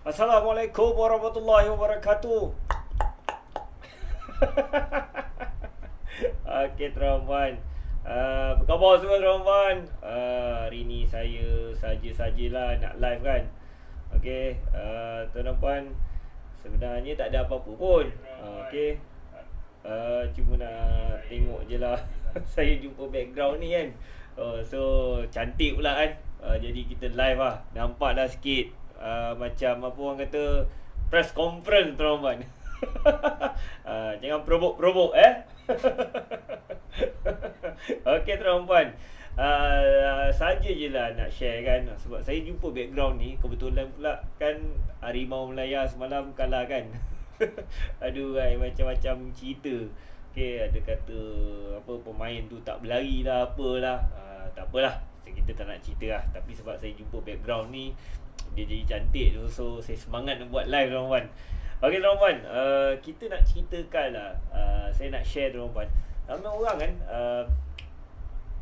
Assalamualaikum warahmatullahi wabarakatuh. Okey teman-teman. Apa khabar semua teman-teman? Hari ni saya saja-sajalah nak live kan. Okey, tuan-tuan, sebenarnya tak ada apa-apa pun. Okey. Cuma nak tengok je lah. Saya jumpa background ni kan. So cantik pula kan. Jadi kita live lah. Nampak dah sikit macam apa orang kata press conference teman-teman. Jangan probok-probok Okey teman-teman, saja je lah nak share kan. Sebab saya jumpa background ni, kebetulan pula kan Harimau Melaya semalam kalah kan. Aduh kan, macam-macam cerita. Okey, ada kata apa pemain tu tak berlari lah apalah. Tak apalah, kita tak nak cerita lah. Tapi sebab saya jumpa background ni, dia jadi cantik tu, so saya semangat nak buat live teman-teman. Okey teman-teman, kita nak ceritakan lah, saya nak share teman-teman. Ramai orang kan,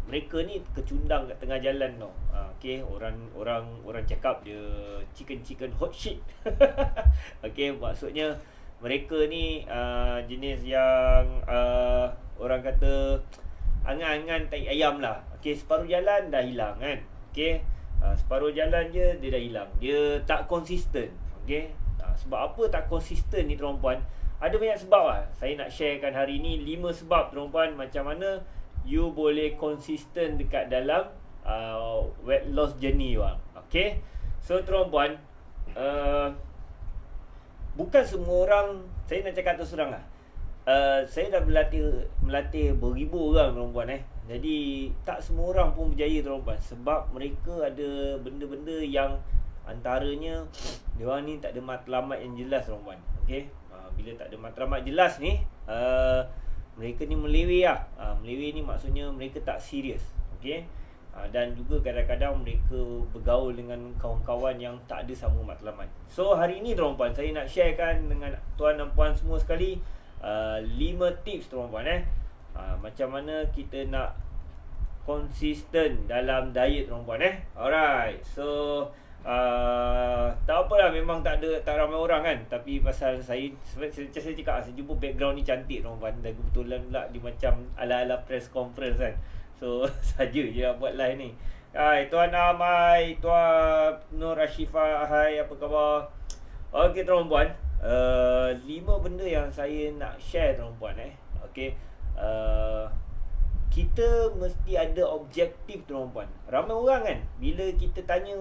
mereka ni kecundang kat tengah jalan tau. Okey, orang cakap dia chicken hot shit. Okey, maksudnya mereka ni jenis yang orang kata angan-angan tai ayam lah. Okey, separuh jalan dah hilang kan. Okey, separuh jalan je dia dah hilang. Dia tak konsisten. Okey, sebab apa tak konsisten ni tuan-puan? Ada banyak sebab lah. Saya nak sharekan hari ni 5 sebab tuan-puan macam mana you boleh konsisten dekat dalam weight loss journey bang. Okey, so tuan-puan, bukan semua orang, saya nak cakap terus terang lah, saya dah melatih beribu orang tuan-puan Jadi tak semua orang pun berjaya tuan-puan, sebab mereka ada benda-benda yang antaranya diorang ni tak ada matlamat yang jelas tuan-puan. Okey, bila tak ada matlamat jelas ni, mereka ni meleweh lah. Meleweh ni maksudnya mereka tak serius. Okey, dan juga kadang-kadang mereka bergaul dengan kawan-kawan yang tak ada sama matlamat. So hari ni tuan-puan, saya nak sharekan dengan tuan dan puan semua sekali 5 tips tuan-puan macam mana kita nak konsisten dalam diet tuan-puan Alright, so tak apalah, memang tak ramai orang kan. Tapi pasal saya cakap, saya jumpa background ni cantik tuan-puan, dan kebetulan pula dia macam ala-ala press conference kan. So saja je nak buat live ni. Hai Tuan Amai, Tuan Nur Ashifah, hai, apa khabar? Okey tuan-puan, 5 benda yang saya nak share tuan-puan Okey, kita mesti ada objektif tuan-puan. Ramai orang kan, bila kita tanya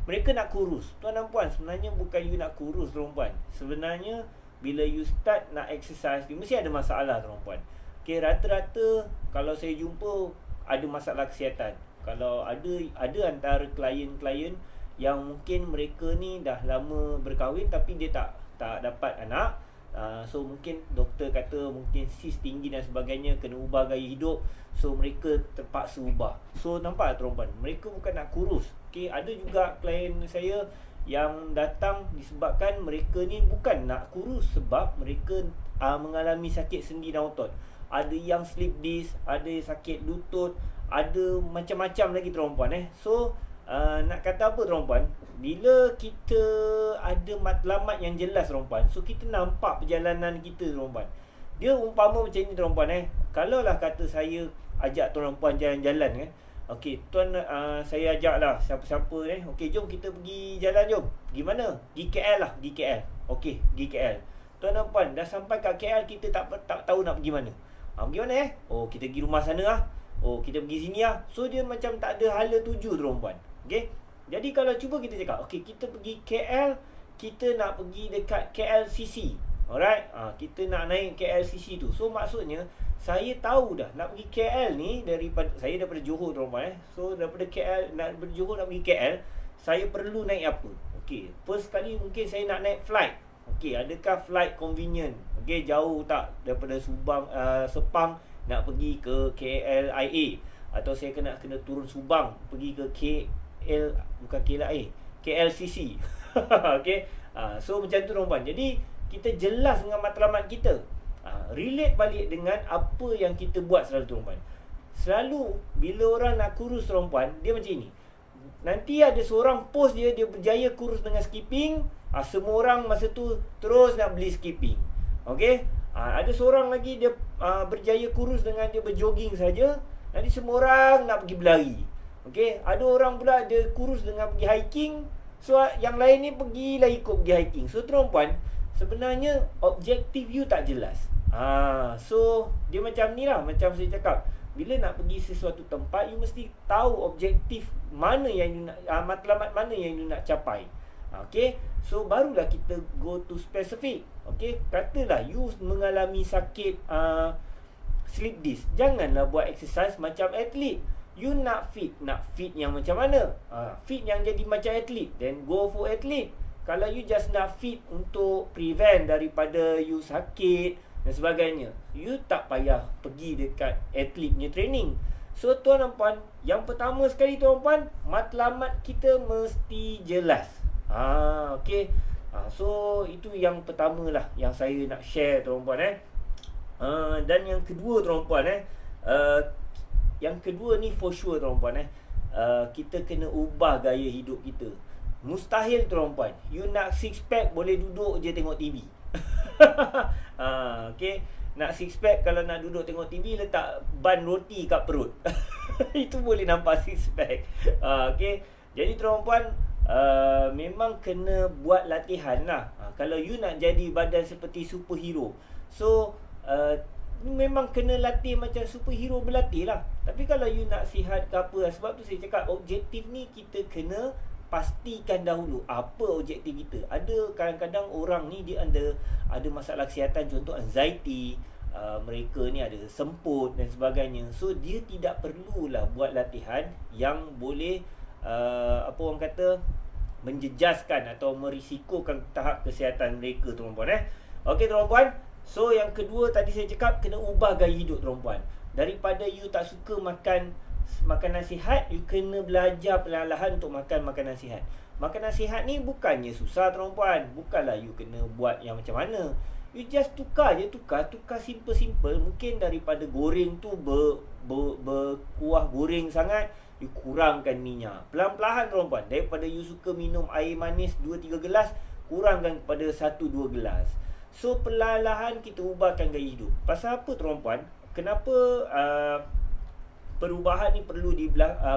mereka nak kurus. Tuan dan puan, sebenarnya bukan you nak kurus tuan-puan. Sebenarnya bila you start nak exercise, you mesti ada masalah tuan-puan. Okey, rata-rata kalau saya jumpa ada masalah kesihatan. Kalau ada antara klien-klien yang mungkin mereka ni dah lama berkahwin tapi dia tak dapat anak. So mungkin doktor kata mungkin sis tinggi dan sebagainya, kena ubah gaya hidup. So mereka terpaksa ubah. So nampak tuan-puan, mereka bukan nak kurus. Okay, ada juga klien saya yang datang disebabkan mereka ni bukan nak kurus, sebab mereka mengalami sakit sendi dan otot. Ada yang slip disc, ada sakit lutut, ada macam-macam lagi tuan-puan So nak kata apa tuan-puan, bila kita ada matlamat yang jelas tuan-puan, so kita nampak perjalanan kita tuan-puan. Dia umpama macam ni tuan-puan Kalau lah kata saya ajak tuan-puan jalan-jalan kan. Okey, tuan, saya ajak lah siapa-siapa okey, jom kita pergi jalan, jom. Pergi mana? Pergi KL lah, pergi KL. Okey, pergi KL. Tuan dan puan, dah sampai kat KL, kita tak tahu nak pergi mana. Pergi mana Oh, kita pergi rumah sana lah. Oh, kita pergi sini lah. So dia macam tak ada hala tuju tuan-puan. Okey, jadi kalau cuba kita cakap, okey, kita pergi KL, kita nak pergi dekat KLCC. Alright, kita nak naik KLCC tu. So maksudnya saya tahu dah nak pergi KL ni, saya daripada Johor tuan-puan So daripada Johor nak pergi KL, saya perlu naik apa? Okey, first kali mungkin saya nak naik flight. Okey, adakah flight convenient? Okey, jauh tak daripada Sepang nak pergi ke KLIA, atau saya kena turun Subang pergi ke bukan KLIA, KLCC. Okey, so macam tu tuan-puan. Jadi kita jelas dengan matlamat kita, relate balik dengan apa yang kita buat selalu tuan-puan. Selalu bila orang nak kurus tuan-puan, dia macam ni, nanti ada seorang post dia berjaya kurus dengan skipping, semua orang masa tu terus nak beli skipping. Okey, ada seorang lagi dia berjaya kurus dengan dia berjoging saja, nanti semua orang nak pergi berlari. Okey, ada orang pula dia kurus dengan pergi hiking, so yang lain ni pergilah ikut pergi hiking. So tuan-puan, sebenarnya objektif you tak jelas. So dia macam ni lah, macam saya cakap, bila nak pergi sesuatu tempat, you mesti tahu objektif mana yang you nak, matlamat mana yang you nak capai. Okay, so barulah kita go to specific. Okay, katalah you mengalami sakit slip disc, janganlah buat exercise macam atlet. You nak fit yang macam mana? Fit yang jadi macam atlet, then go for atlet. Kalau you just nak fit untuk prevent daripada you sakit dan sebagainya, you tak payah pergi dekat atlet punya training. So tuan dan puan, yang pertama sekali tuan dan puan, matlamat kita mesti jelas. Okay. So itu yang pertama lah yang saya nak share tuan dan puan. Dan yang kedua tuan dan puan, yang kedua ni for sure tuan dan puan, kita kena ubah gaya hidup kita. Mustahil tuan dan puan, you nak six pack boleh duduk je tengok TV. Okay, nak six pack kalau nak duduk tengok TV, letak ban roti kat perut. Itu boleh nampak six pack. Okay, jadi tuan puan, memang kena buat latihan lah. Kalau you nak jadi badan seperti superhero, so memang kena latih macam superhero berlatih lah. Tapi kalau you nak sihat ke apa, sebab tu saya cakap objektif ni kita kena pastikan dahulu apa objektif kita. Ada kadang-kadang orang ni dia ada masalah kesihatan, contoh anxiety, mereka ni ada semput dan sebagainya. So dia tidak perlulah buat latihan yang boleh apa orang kata menjejaskan atau merisikokan tahap kesihatan mereka tuan-puan. Okey tuan-puan, so yang kedua tadi saya cakap kena ubah gaya hidup tuan-puan. Daripada you tak suka makan makanan sihat, you kena belajar perlahan-lahan untuk makan makanan sihat. Makanan sihat ni bukannya susah tuan-puan. Bukanlah you kena buat yang macam mana. You just tukar simple-simple. Mungkin daripada goreng tu berkuah goreng sangat, you kurangkan minyak. Pelan-pelan tuan-puan. Daripada you suka minum air manis 2-3 gelas, kurangkan kepada 1-2 gelas. So perlahan-lahan kita ubahkan gaya hidup. Pasal apa tuan-puan? Kenapa perubahan ni perlu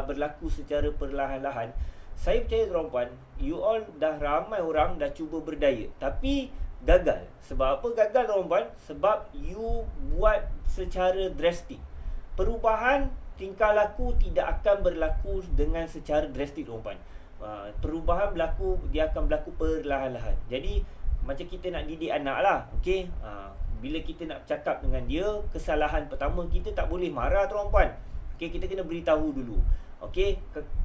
berlaku secara perlahan-lahan? Saya percaya tuan-puan, you all dah ramai orang dah cuba berdiet tapi gagal. Sebab apa gagal tuan-puan? Sebab you buat secara drastik. Perubahan tingkah laku tidak akan berlaku dengan secara drastik tuan-puan. Perubahan dia akan berlaku perlahan-lahan. Jadi macam kita nak didik anak lah. Okay? Bila kita nak cakap dengan dia, kesalahan pertama kita tak boleh marah tuan-puan. Okay, kita kena beritahu dulu. Okay,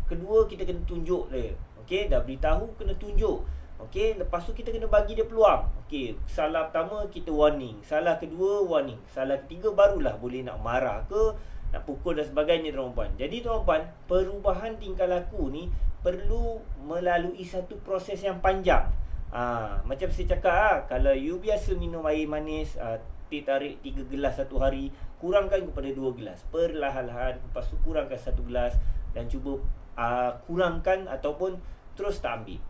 kedua kita kena tunjuk dia. Okay, dah beritahu kena tunjuk. Okay, lepas tu kita kena bagi dia peluang. Okay, salah pertama kita warning, salah kedua warning, salah ketiga barulah boleh nak marah ke, nak pukul dan sebagainya tuan-puan. Jadi tuan-puan, perubahan tingkah laku ni perlu melalui satu proses yang panjang. Macam saya cakap, kalau you biasa minum air manis, tarik 3 gelas satu hari, kurangkan kepada 2 gelas perlahan-lahan. Lepas tu kurangkan 1 gelas dan cuba kurangkan ataupun terus tak ambil.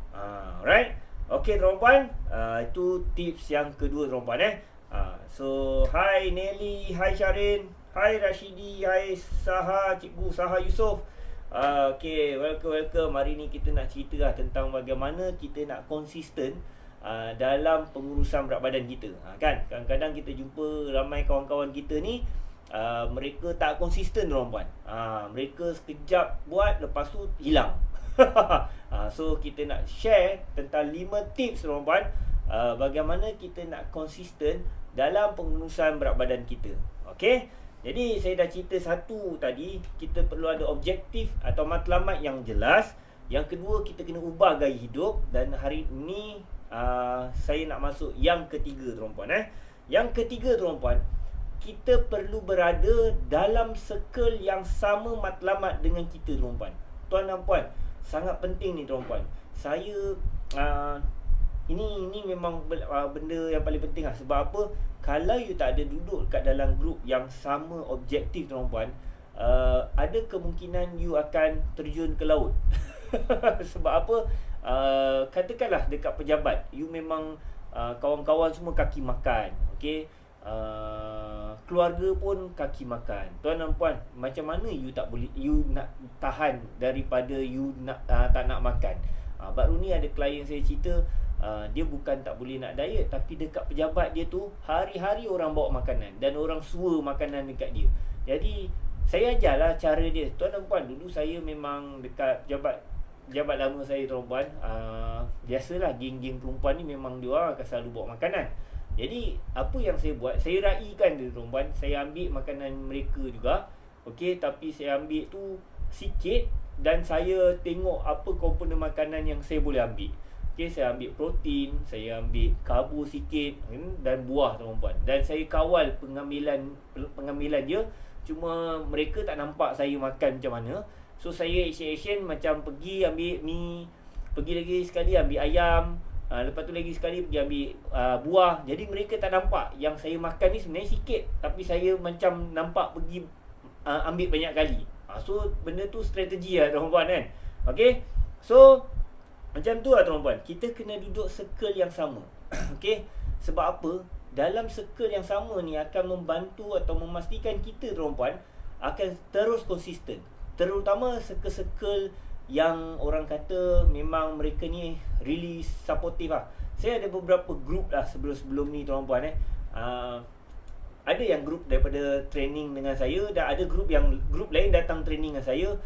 Right? Okay tuan-puan, itu tips yang kedua tuan-puan. So hi Nelly, hi Syarin, hi Rashidi, hi Saha, Cikgu Saha Yusof. Okay, welcome. Hari ni kita nak cerita tentang bagaimana kita nak konsisten dalam pengurusan berat badan kita. Kan? Kadang-kadang kita jumpa ramai kawan-kawan kita ni, mereka tak konsisten tuan-puan. Mereka sekejap buat, lepas tu hilang. So kita nak share tentang 5 tips tuan-puan, bagaimana kita nak konsisten dalam pengurusan berat badan kita. Okay? Jadi saya dah cerita satu tadi, kita perlu ada objektif atau matlamat yang jelas. Yang kedua, kita kena ubah gaya hidup. Dan hari ini saya nak masuk yang ketiga tuan-puan. Yang ketiga tuan-puan, kita perlu berada dalam circle yang sama matlamat dengan kita tuan-puan. Tuan dan puan, sangat penting ni tuan-puan. Saya ini memang benda yang paling penting lah. Sebab apa? Kalau you tak ada duduk kat dalam grup yang sama objektif tuan-puan, ada kemungkinan you akan terjun ke laut. Sebab apa? Katakanlah dekat pejabat, you memang kawan-kawan semua kaki makan, okey. Keluarga pun kaki makan. Tuan dan puan, macam mana you tak boleh, you nak tahan daripada you nak tak nak makan? Baru ni ada klien saya cerita, dia bukan tak boleh nak diet, tapi dekat pejabat dia tu hari-hari orang bawa makanan dan orang sua makanan dekat dia. Jadi saya ajarlah cara dia. Tuan dan puan, dulu saya memang dekat pejabat lama saya, tuan dan puan, biasalah geng-geng perempuan ni memang dia orang akan selalu bawa makanan. Jadi apa yang saya buat, saya raikan dia, tuan puan. Saya ambil makanan mereka juga, okey, tapi saya ambil tu sikit dan saya tengok apa komponen makanan yang saya boleh ambil. Okey, saya ambil protein, saya ambil karbo sikit dan buah, tuan puan. Dan saya kawal pengambilan dia. Cuma mereka tak nampak saya makan macam mana. So saya action macam pergi ambil mi, pergi lagi sekali ambil ayam, lepas tu lagi sekali pergi ambil buah. Jadi mereka tak nampak yang saya makan ni sebenarnya sikit, tapi saya macam nampak pergi ambil banyak kali. So benda tu strategi lah, tuan puan, kan. Okay, so macam tu lah, tuan puan. Kita kena duduk circle yang sama. Okay, sebab apa? Dalam circle yang sama ni akan membantu atau memastikan kita, tuan puan, akan terus konsisten. Terutama circle-circle yang orang kata memang mereka ni really supportive lah. Saya ada beberapa group lah sebelum ni, tuan puan. Ada yang group daripada training dengan saya, dan ada group lain datang training dengan saya.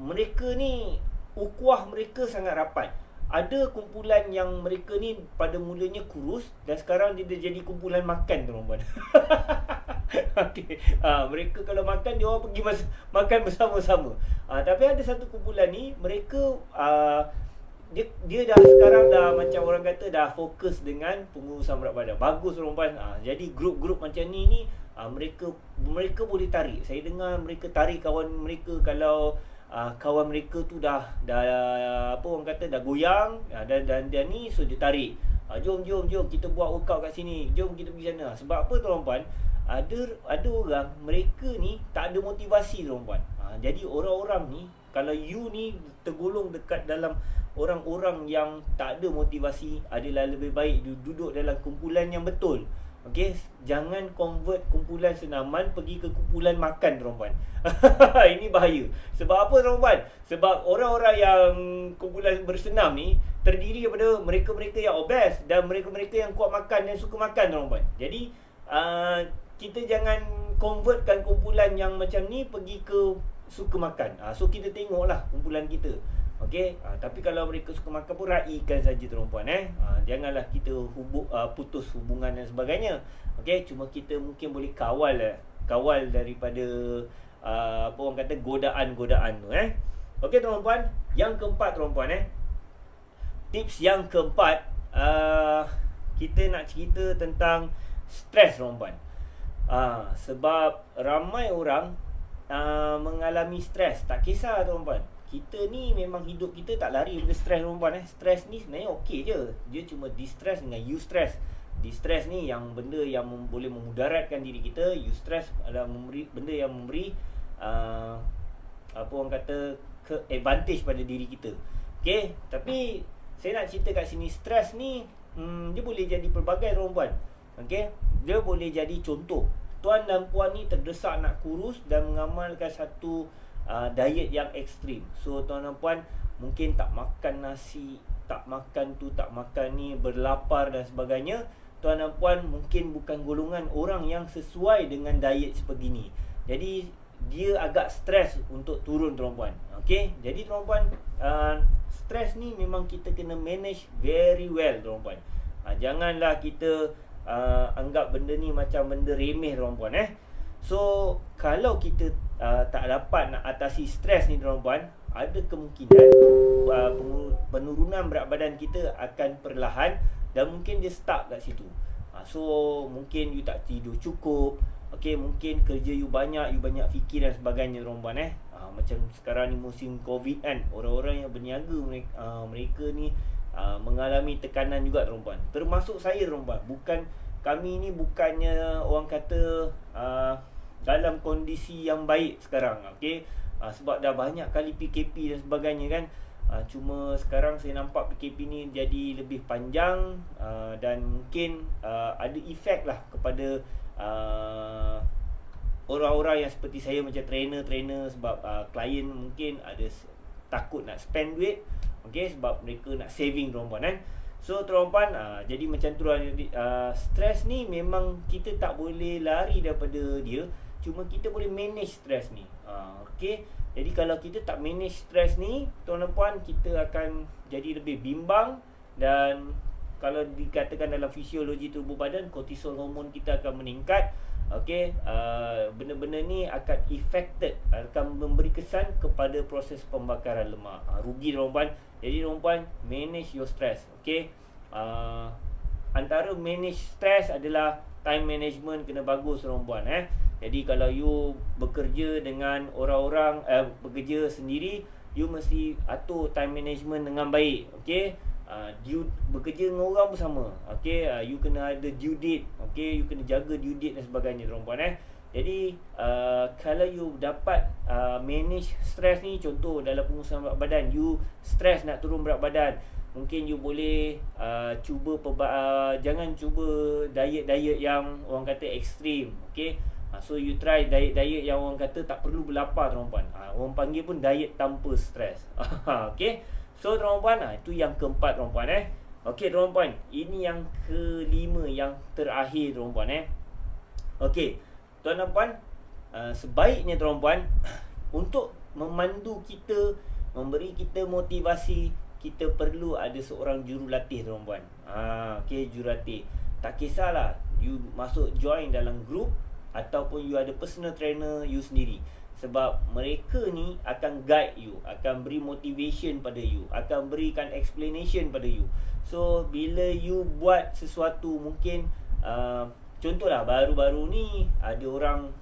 Mereka ni ukhuwah mereka sangat rapat. Ada kumpulan yang mereka ni pada mulanya kurus dan sekarang dia dah jadi kumpulan makan, tuan-tuan. Okay. Mereka kalau makan, dia orang pergi makan bersama-sama. Tapi ada satu kumpulan ni, mereka dia dah sekarang dah macam orang kata dah fokus dengan pengurusan berat badan. Bagus, tuan-tuan. Jadi grup-grup macam ni mereka boleh tarik. Saya dengar mereka tarik kawan mereka kalau kawan mereka tu dah apa orang kata dah goyang, dan ni, so dia tarik, jom kita buat workout kat sini, jom kita pergi sana. Sebab apa, tuan-puan? Ada orang mereka ni tak ada motivasi, tuan-puan. Jadi orang-orang ni, kalau you ni tergolong dekat dalam orang-orang yang tak ada motivasi, adalah lebih baik duduk dalam kumpulan yang betul. Okey, jangan convert kumpulan senaman pergi ke kumpulan makan, tuan-puan. Ini bahaya. Sebab apa, tuan-puan? Sebab orang-orang yang kumpulan bersenam ni terdiri daripada mereka-mereka yang obes dan mereka-mereka yang kuat makan dan suka makan, tuan-puan. Jadi kita jangan convertkan kumpulan yang macam ni pergi ke suka makan. So kita tengoklah kumpulan kita. Okey, tapi kalau mereka suka makan pun raikan saja, tuan-puan. Janganlah kita putus hubungan dan sebagainya. Okey, cuma kita mungkin boleh kawal daripada apa orang kata godaan-godaan tu. Okey, tuan-puan, yang keempat, tuan-puan, tips yang keempat, kita nak cerita tentang stres, tuan-puan. Sebab ramai orang mengalami stres. Tak kisah, tuan-puan, kita ni memang hidup kita tak lari daripada stres, tuan-puan. Stres ni sebenarnya okey je. Dia cuma distress dengan eustress. Distress ni yang benda yang boleh memudaratkan diri kita. Eustress adalah benda yang memberi apa orang kata advantage pada diri kita. Okey, tapi saya nak cerita kat sini, stres ni dia boleh jadi pelbagai, tuan-puan. Okey, dia boleh jadi contoh. Tuan dan puan ni terdesak nak kurus dan mengamalkan satu diet yang ekstrim. So tuan dan puan mungkin tak makan nasi, tak makan tu, tak makan ni, berlapar dan sebagainya. Tuan dan puan mungkin bukan golongan orang yang sesuai dengan diet sebegini. Jadi dia agak stres untuk turun, tuan puan. Okey, jadi tuan puan, stres ni memang kita kena manage very well, tuan puan. Janganlah kita anggap benda ni macam benda remeh, tuan puan. So kalau kita tak dapat nak atasi stres ni, tuan-puan, ada kemungkinan penurunan berat badan kita akan perlahan dan mungkin dia stuck kat situ. So mungkin you tak tidur cukup. Okey, mungkin kerja you banyak fikir dan sebagainya, tuan-puan. Macam sekarang ni musim Covid kan, orang-orang yang berniaga mereka ni mengalami tekanan juga, tuan-puan. Termasuk saya, tuan-puan. Kami ni bukannya orang kata dalam kondisi yang baik sekarang. Okey, Sebab dah banyak kali PKP dan sebagainya kan. Cuma sekarang saya nampak PKP ni jadi lebih panjang, dan mungkin ada efek lah kepada orang-orang yang seperti saya macam trainer-trainer. Sebab klien mungkin ada takut nak spend duit, sebab mereka nak saving tuan-puan kan. So tuan-puan, jadi macam tu lah. Stres ni memang kita tak boleh lari daripada dia, cuma kita boleh manage stres ni. Jadi kalau kita tak manage stres ni, tuan-puan, kita akan jadi lebih bimbang. Dan kalau dikatakan dalam fisiologi tubuh badan, kortisol hormon kita akan meningkat. Benda-benda ni akan affected, akan memberi kesan kepada proses pembakaran lemak. Rugi tuan-puan. Jadi tuan-puan, manage your stress. Antara manage stress adalah time management kena bagus tuan-puan. Jadi kalau you bekerja dengan orang-orang, bekerja sendiri, you mesti atur time management dengan baik. You bekerja dengan orang pun sama. You kena ada due date. You kena jaga due date dan sebagainya tuan-puan. Jadi kalau you dapat manage stress ni, contoh dalam pengurusan berat badan, you stress nak turun berat badan, mungkin you boleh cuba jangan cuba diet-diet yang orang kata ekstrim. So you try diet-diet yang orang kata tak perlu berlapar tuan-puan. Orang panggil pun diet tanpa stres. So tuan-puan, itu yang keempat tuan-puan. Tuan-puan, ini yang kelima, yang terakhir tuan-puan. Tuan-puan, sebaiknya tuan-puan, untuk memandu kita, memberi kita motivasi, kita perlu ada seorang jurulatih tuan-puan. Jurulatih. Tak kisahlah you masuk join dalam group ataupun you ada personal trainer you sendiri. Sebab mereka ni akan guide you, akan beri motivation pada you, akan berikan explanation pada you. So bila you buat sesuatu, mungkin contohlah baru-baru ni ada orang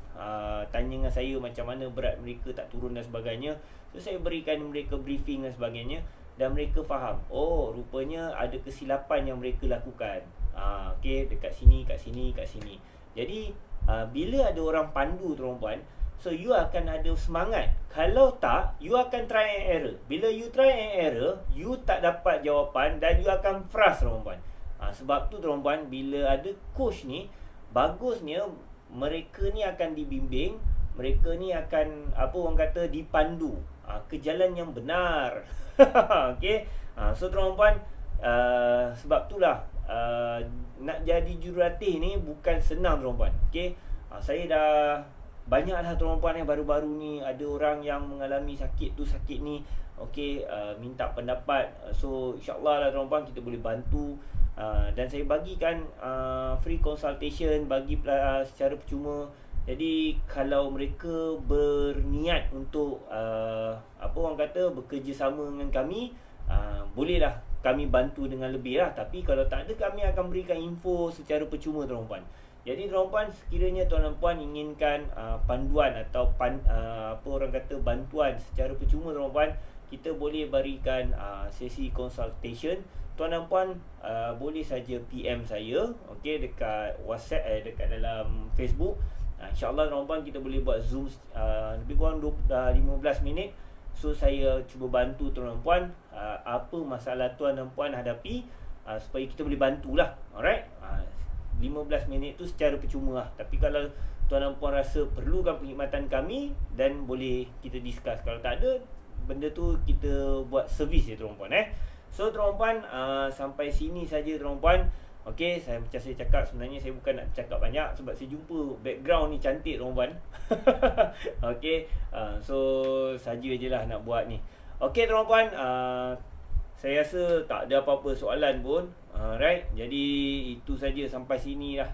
tanya dengan saya macam mana berat mereka tak turun dan sebagainya. So saya berikan mereka briefing dan sebagainya, dan mereka faham, oh rupanya ada kesilapan yang mereka lakukan. Dekat sini, kat sini, kat sini. Jadi bila ada orang pandu tuan-puan, so you akan ada semangat. Kalau tak, you akan try and error. Bila you try and error, you tak dapat jawapan dan you akan frust tuan-puan. Sebab tu tuan-puan, bila ada coach ni, bagusnya mereka ni akan dibimbing, mereka ni akan orang kata dipandu ke jalan yang benar. So tuan-puan, sebab itulah nak jadi jurulatih ni bukan senang tuan-puan. Saya dah banyaklah tuan-puan yang baru-baru ni ada orang yang mengalami sakit tu sakit ni, minta pendapat. So insyaAllah lah tuan-puan, kita boleh bantu. Dan saya bagikan free consultation, bagi secara percuma. Jadi kalau mereka berniat untuk orang kata bekerjasama dengan kami, bolehlah kami bantu dengan lebih lah. Tapi kalau tak ada, kami akan berikan info secara percuma tuan-puan. Jadi tuan-puan, sekiranya tuan-puan inginkan panduan atau orang kata bantuan secara percuma tuan-puan, kita boleh berikan sesi consultation. Tuan-puan boleh saja PM saya dekat WhatsApp, dekat dalam Facebook. InsyaAllah tuan-puan, kita boleh buat Zoom lebih kurang 15 minit. So saya cuba bantu tuan-puan apa masalah tuan-puan hadapi, supaya kita boleh bantulah. Alright, 15 minit tu secara percuma lah. Tapi kalau tuan-puan rasa perlukan perkhidmatan kami, dan boleh kita discuss. Kalau tak ada, benda tu kita buat servis je tuan-puan. So tuan-puan, sampai sini saja tuan-puan. Macam saya cakap, sebenarnya saya bukan nak cakap banyak, sebab saya jumpa background ni cantik tuan-puan. So saja je lah nak buat ni. Tuan-puan, saya rasa tak ada apa-apa soalan pun. Right, jadi itu saja sampai sini lah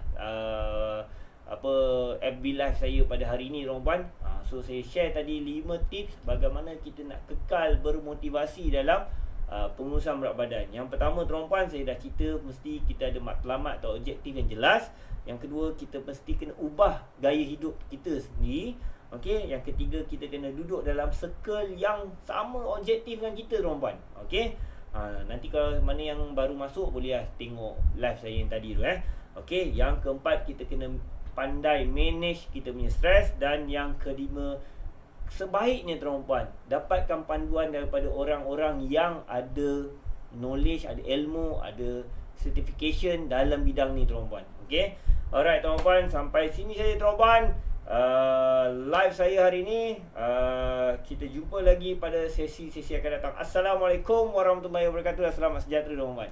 FB Live saya pada hari ni tuan-puan. So saya share tadi 5 tips bagaimana kita nak kekal bermotivasi dalam pengurusan berat badan. Yang pertama tuan-puan, saya dah cerita, mesti kita ada matlamat atau objektif yang jelas. Yang kedua, kita mesti kena ubah gaya hidup kita sendiri. Yang ketiga, kita kena duduk dalam circle yang sama objektif dengan kita tuan-puan. Nanti kalau mana yang baru masuk, boleh tengok live saya yang tadi tu. Yang keempat, kita kena pandai manage kita punya stres. Dan yang kelima, sebaiknya tuan-puan dapatkan panduan daripada orang-orang yang ada knowledge, ada ilmu, ada certification dalam bidang ni tuan-puan. Okay. Alright tuan-puan, sampai sini saja tuan-puan live saya hari ni. Kita jumpa lagi pada sesi-sesi akan datang. Assalamualaikum warahmatullahi wabarakatuh. Selamat sejahtera tuan-puan.